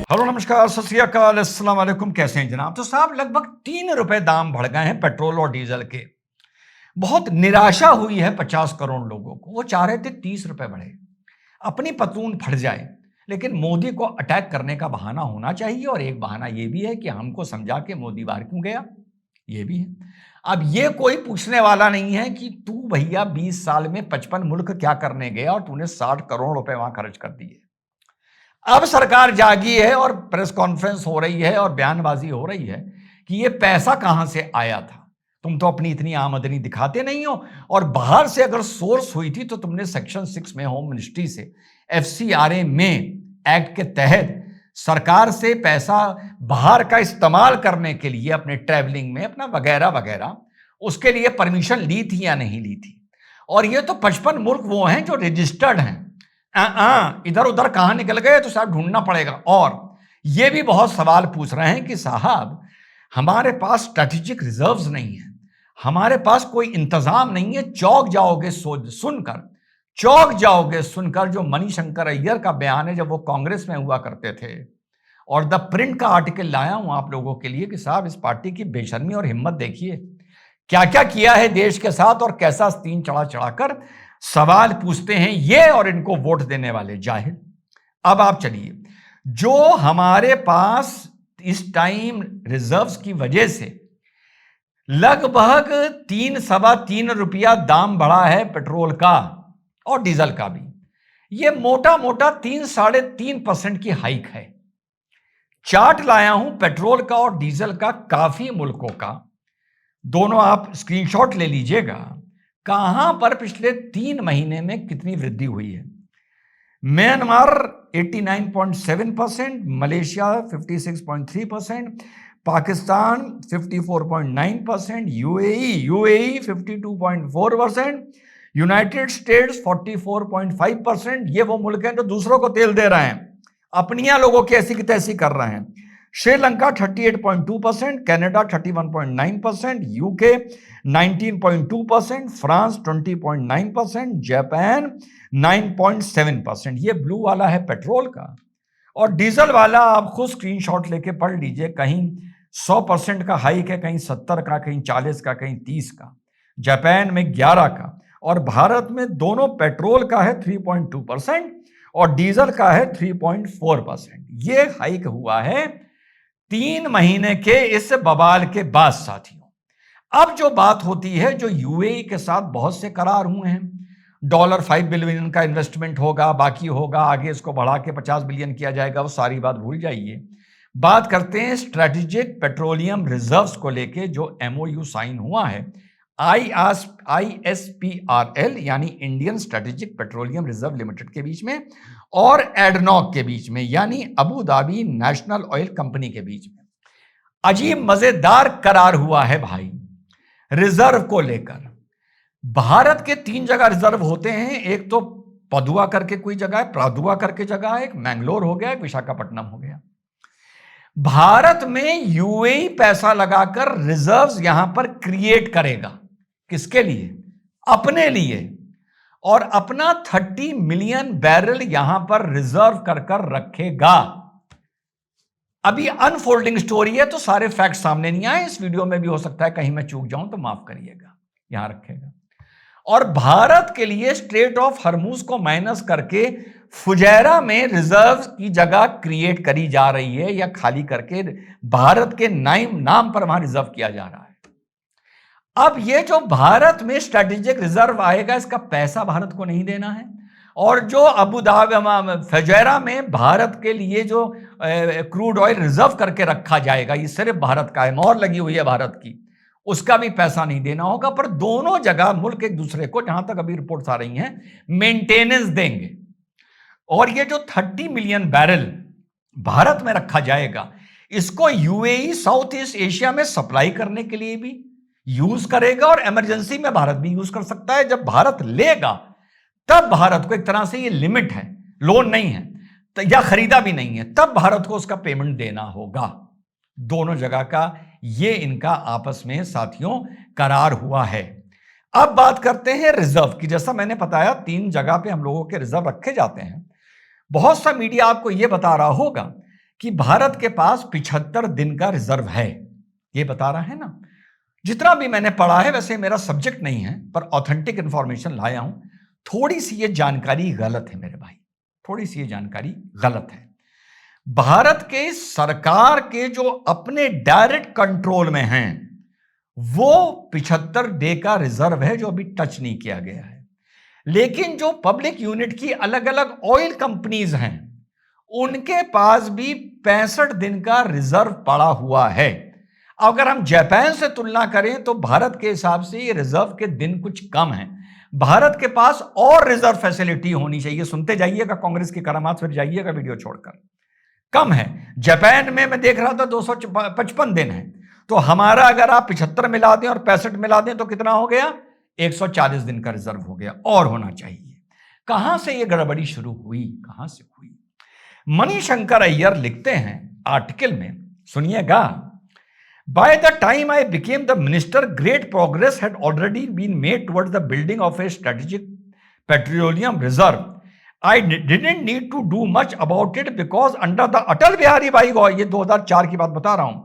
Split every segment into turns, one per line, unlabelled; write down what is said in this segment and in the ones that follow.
Hello नमस्कार सत श्री अकाल अस्सलाम वालेकुम। कैसे हैं जनाब? तो साहब लगभग 3 रुपए दाम बढ़ गए हैं पेट्रोल और डीजल के। बहुत निराशा हुई है 50 करोड़ लोगों को। वो चाह रहे थे 30 रुपए बढ़े, अपनी पतलून फट जाए। लेकिन मोदी को अटैक करने का बहाना होना चाहिए, और एक बहाना यह भी है कि हमको समझा के मोदी बाहर क्यों गया, ये भी है। अब ये कोई पूछने वाला नहीं है कि तू भैया 20 साल में 55 मुल्क क्या करने गया और तूने 60 करोड़ रुपए वहां खर्च कर दिए। अब सरकार जागी है और प्रेस कॉन्फ्रेंस हो रही है और बयानबाजी हो रही है कि ये पैसा कहां से आया था। तुम तो अपनी इतनी आमदनी दिखाते नहीं हो, और बाहर से अगर सोर्स हुई थी तो तुमने सेक्शन 6 में होम मिनिस्ट्री से एफसीआरए में एक्ट के तहत सरकार से पैसा बाहर का इस्तेमाल करने के लिए अपने ट्रैवलिंग में अपना वगैरह वगैरह उसके लिए परमिशन ली थी या नहीं ली थी। और ये तो 55 मुल्क वो हैं जो रजिस्टर्ड हैं। इधर उधर कहां निकल गए तो साहब ढूंढना पड़ेगा। और ये भी बहुत सवाल पूछ रहे हैं कि साहब हमारे पास स्ट्रेटेजिक रिजर्व्स नहीं है, हमारे पास कोई इंतजाम नहीं है। चौंक जाओगे सुनकर जो मणिशंकर अय्यर का बयान है जब वो कांग्रेस में हुआ करते थे। और द प्रिंट का आर्टिकल लाया हूं आप लोगों के लिए कि साहब इस पार्टी की बेशर्मी और हिम्मत देखिए, क्या क्या किया है देश के साथ और कैसा तीन चढ़ा चढ़ाकर सवाल पूछते हैं ये और इनको वोट देने वाले जाहिल। अब आप चलिए, जो हमारे पास इस टाइम रिजर्व्स की वजह से लगभग 3-3.25 रुपया दाम बढ़ा है पेट्रोल का और डीजल का भी। ये मोटा मोटा 3-3.5% की हाइक है। चार्ट लाया हूं पेट्रोल का और डीजल का, काफी मुल्कों का, दोनों आप स्क्रीनशॉट ले लीजिएगा। कहां पर पिछले 3 महीने में कितनी वृद्धि हुई है। Myanmar 89.7%, Malaysia 56.3%, Pakistan 54.9%, UAE 52.4%, United states 44.5%। ये वो मुल्क हैं जो दूसरों को तेल दे रहे हैं, अपनियां लोगों की ऐसी की तैसी कर रहे हैं। Sri Lanka 38.2%, Canada 31.9%, UK 19.2%, France 20.9%, Japan 9.7%। ये ब्लू वाला है पेट्रोल का, और डीजल वाला आप खुद स्क्रीनशॉट लेके पढ़ लीजिए। कहीं 100% का हाइक है, कहीं 70 का, कहीं 40 का, कहीं 30 का, जापान में 11 का, और भारत में दोनों पेट्रोल का है 3.2% और डीजल का है 3.4%। ये हाइक हुआ है 3 महीने के इस बवाल के बाद साथियों। अब जो बात होती है, जो यूएई के साथ बहुत से करार हुए हैं, $5 बिलियन का इन्वेस्टमेंट होगा, बाकी होगा, आगे इसको बढ़ा के 50 बिलियन किया जाएगा, वो सारी बात भूल जाइए। बात करते हैं स्ट्रेटेजिक पेट्रोलियम रिजर्व्स को लेके जो एमओयू साइन हुआ है ISPRL यानी Indian strategic petroleum reserve limited के बीच में और एडनॉक के बीच में यानी Abu Dhabi national oil company के बीच में। अजीब मजेदार करार हुआ है भाई रिजर्व को लेकर। भारत के 3 जगह रिजर्व होते हैं, एक तो पदुआ करके कोई जगह है, प्रादुआ करके जगह है, एक मैंगलोर हो गया, एक विशाखापट्टनम हो गया। भारत में यूएई पैसा लगाकर रिजर्व्स यहां पर क्रिएट करेगा, किसके लिए? अपने लिए, और अपना 30 मिलियन बैरल यहां पर रिजर्व कर रखेगा। अभी अनफोल्डिंग स्टोरी है तो सारे फैक्ट सामने नहीं आए, इस वीडियो में भी हो सकता है कहीं मैं चूक जाऊं तो माफ करिएगा, यहां रखेगा। और भारत के लिए स्ट्रेट ऑफ हरमुज को माइनस करके फुजैरा में रिजर्व की जगह क्रिएट करी जा रही है, या खाली करके भारत के नाम पर वहां रिजर्व किया जा रहा है। अब ये जो भारत में स्ट्रेटेजिक रिजर्व आएगा, इसका पैसा भारत को नहीं देना है, और जो अबू धाबी फुजैरा में भारत के लिए जो क्रूड ऑयल रिजर्व करके रखा जाएगा, ये सिर्फ भारत का है, मोहर लगी हुई है भारत की, उसका भी पैसा नहीं देना होगा। पर दोनों जगह मुल्क एक दूसरे को, जहां तक अभी रिपोर्ट्स आ रही हैं, मेंटेनेंस देंगे। और ये जो 30 मिलियन बैरल भारत में रखा जाएगा, इसको यूएई साउथ ईस्ट एशिया में सप्लाई करने के लिए भी यूज करेगा, और इमरजेंसी में भारत भी यूज कर सकता है। जब भारत लेगा तब भारत को एक तरह से ये लिमिट है, लोन नहीं है या खरीदा भी नहीं है, तब भारत को उसका पेमेंट देना होगा। दोनों जगह का ये इनका आपस में साथियों करार हुआ है। अब बात करते हैं रिजर्व की। जैसा मैंने बताया 3 जगह पे हम लोगों के रिजर्व रखे जाते हैं। बहुत सा मीडिया आपको यह बता रहा होगा कि भारत के पास 75 दिन का रिजर्व है, ये बता रहा है ना। जितना भी मैंने पढ़ा है, वैसे मेरा सब्जेक्ट नहीं है, पर ऑथेंटिक इंफॉर्मेशन लाया हूं। थोड़ी सी ये जानकारी गलत है मेरे भाई, थोड़ी सी ये जानकारी गलत है। भारत के सरकार के जो अपने डायरेक्ट कंट्रोल में हैं, वो 75 डे का रिजर्व है, जो अभी टच नहीं किया गया है। लेकिन जो पब्लिक यूनिट की अलग अलग ऑयल कंपनीज हैं, उनके पास भी 65 दिन का रिजर्व पड़ा हुआ है। अगर हम जापान से तुलना करें तो भारत के हिसाब से ये रिजर्व के दिन कुछ कम है। भारत के पास और रिजर्व फैसिलिटी होनी चाहिए। सुनते जाइएगा कांग्रेस की करामात, फिर जाइएगा वीडियो छोड़कर। कम है। जापान में मैं देख रहा था 255 दिन है, तो हमारा अगर आप 75 मिला दें और 65 मिला दें तो कितना हो गया? 140 दिन का रिजर्व हो गया। और होना चाहिए। कहां से ये गड़बड़ी शुरू हुई, कहां से हुई? मणिशंकर अय्यर लिखते हैं आर्टिकल में, सुनिएगा। By the time I became the minister, great progress had already been made towards the building of a strategic petroleum reserve. I didn't need to do much about it because under the Atal Bihari Vajpayee, ये 2004 की बात बता रहा हूं,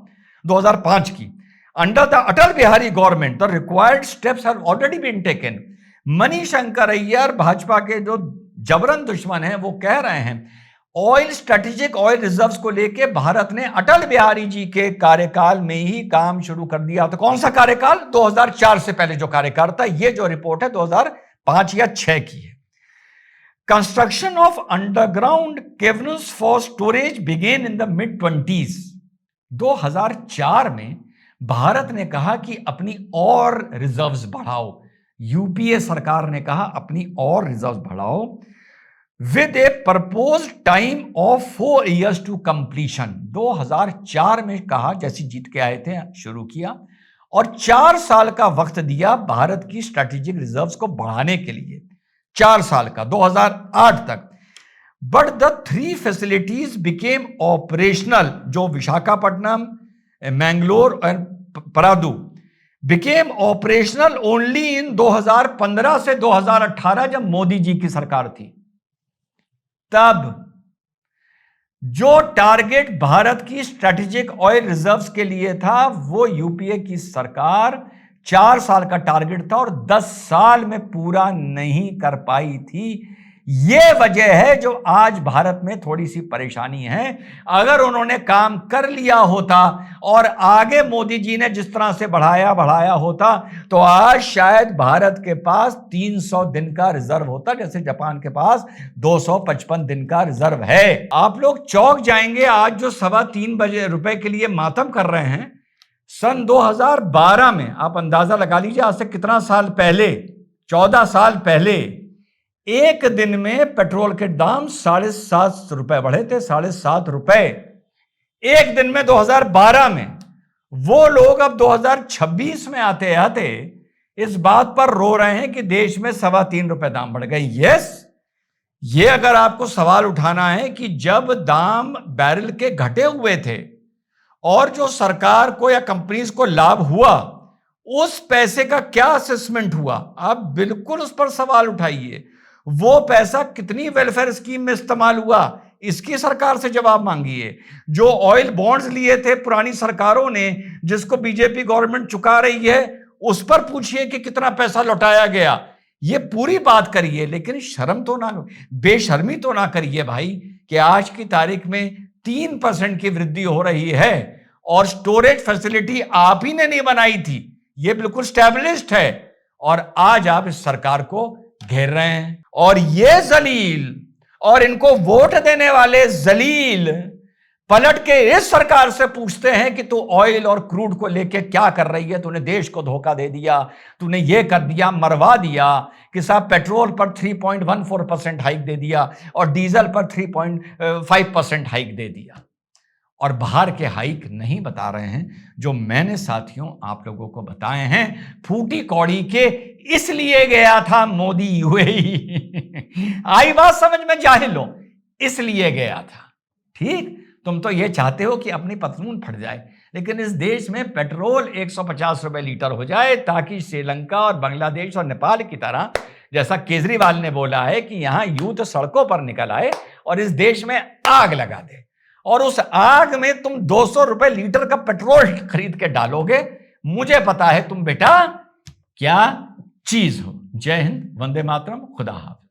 2005 की, under the Atal Bihari government, the required steps have already been taken. Manishankar Iyer Bhajpa के जो जबरन दुश्मन हैं, वो कह रहे हैं ऑयल स्ट्रेटेजिक ऑयल रिजर्व्स को लेके भारत ने अटल बिहारी जी के कार्यकाल में ही काम शुरू कर दिया। तो कौन सा कार्यकाल? 2004 से पहले जो कार्यकाल था। ये जो रिपोर्ट है 2005 या 6 की है। Construction of underground caverns for storage began in the mid twenties. 2004 में भारत ने कहा कि अपनी और रिजर्व्स बढ़ाओ। यूपीए सरकार ने कहा अपनी और रिजर्व्स बढ़ाओ, with a proposed time of 4 years to completion। 2004 में कहा, जैसी जीत के आए थे, शुरू किया और 4 साल का वक्त दिया भारत की स्ट्रेटेजिक रिजर्व्स को बढ़ाने के लिए। 4 साल का, 2008 तक। But the 3 facilities became operational, जो विशाखापट्टनम, मैंगलोर और परादू, बिकेम ऑपरेशनल ओनली इन 2015 से 2018, जब मोदी जी की सरकार थी। तब जो टारगेट भारत की स्ट्रेटेजिक ऑयल रिजर्व्स के लिए था, वो यूपीए की सरकार 4 साल का टारगेट था और 10 साल में पूरा नहीं कर पाई थी। ये वजह है जो आज भारत में थोड़ी सी परेशानी है। अगर उन्होंने काम कर लिया होता और आगे मोदी जी ने जिस तरह से बढ़ाया होता, तो आज शायद भारत के पास 300 दिन का रिजर्व होता, जैसे जापान के पास 255 दिन का रिजर्व है। आप लोग चौंक जाएंगे आज जो 3.25 रुपए के लिए मातम कर रहे हैं। सन 2012 में आप अंदाजा लगा लीजिए, आज से कितना साल पहले, 14 साल पहले, एक दिन में पेट्रोल के दाम 7.5 रुपए बढ़े थे। 7.5 रुपए एक दिन में 2012 में। वो लोग अब 2026 में आते आते इस बात पर रो रहे हैं कि देश में 3.25 रुपए दाम बढ़ गए। यस, ये अगर आपको सवाल उठाना है कि जब दाम बैरल के घटे हुए थे और जो सरकार को या कंपनीज को लाभ हुआ, उस पैसे का क्या असेसमेंट हुआ, आप बिल्कुल उस पर सवाल उठाइए। वो पैसा कितनी वेलफेयर स्कीम में इस्तेमाल हुआ, इसकी सरकार से जवाब मांगिए। जो ऑयल बॉन्ड्स लिए थे पुरानी सरकारों ने, जिसको बीजेपी गवर्नमेंट चुका रही है, उस पर पूछिए कि कितना पैसा लौटाया गया। ये पूरी बात करिए, लेकिन शर्म तो ना, बेशर्मी तो ना करिए भाई कि आज की तारीख में 3% की वृद्धि हो रही है और स्टोरेज फैसिलिटी आप ही ने नहीं बनाई थी, ये बिल्कुल स्टैब्लिश्ड है, और आज आप इस सरकार को घेर रहे हैं। और ये जलील और इनको वोट देने वाले जलील पलट के इस सरकार से पूछते हैं कि तू ऑयल और क्रूड को लेके क्या कर रही है, तूने देश को धोखा दे दिया, तूने ये कर दिया, मरवा दिया कि साहब पेट्रोल पर 3.14% हाइक दे दिया और डीजल पर 3.5% हाइक दे दिया। और बाहर के हाइक नहीं बता रहे हैं, जो मैंने साथियों आप लोगों को बताए हैं। फूटी कौड़ी के इसलिए गया था मोदी यूएई। आई बात समझ में जाहिलो, इसलिए गया था। ठीक, तुम तो ये चाहते हो कि अपनी पतलून फट जाए, लेकिन इस देश में पेट्रोल 150 रुपए लीटर हो जाए, ताकि श्रीलंका और बांग्लादेश और नेपाल की तरह, जैसा केजरीवाल ने बोला है, कि यहां यूथ सड़कों पर निकल आए और इस देश में आग लगा दे। और उस आग में तुम 200 रुपए लीटर का पेट्रोल खरीद के डालोगे। मुझे पता है तुम बेटा क्या चीज हो। जय हिंद, वंदे मातरम, खुदा हाफिज।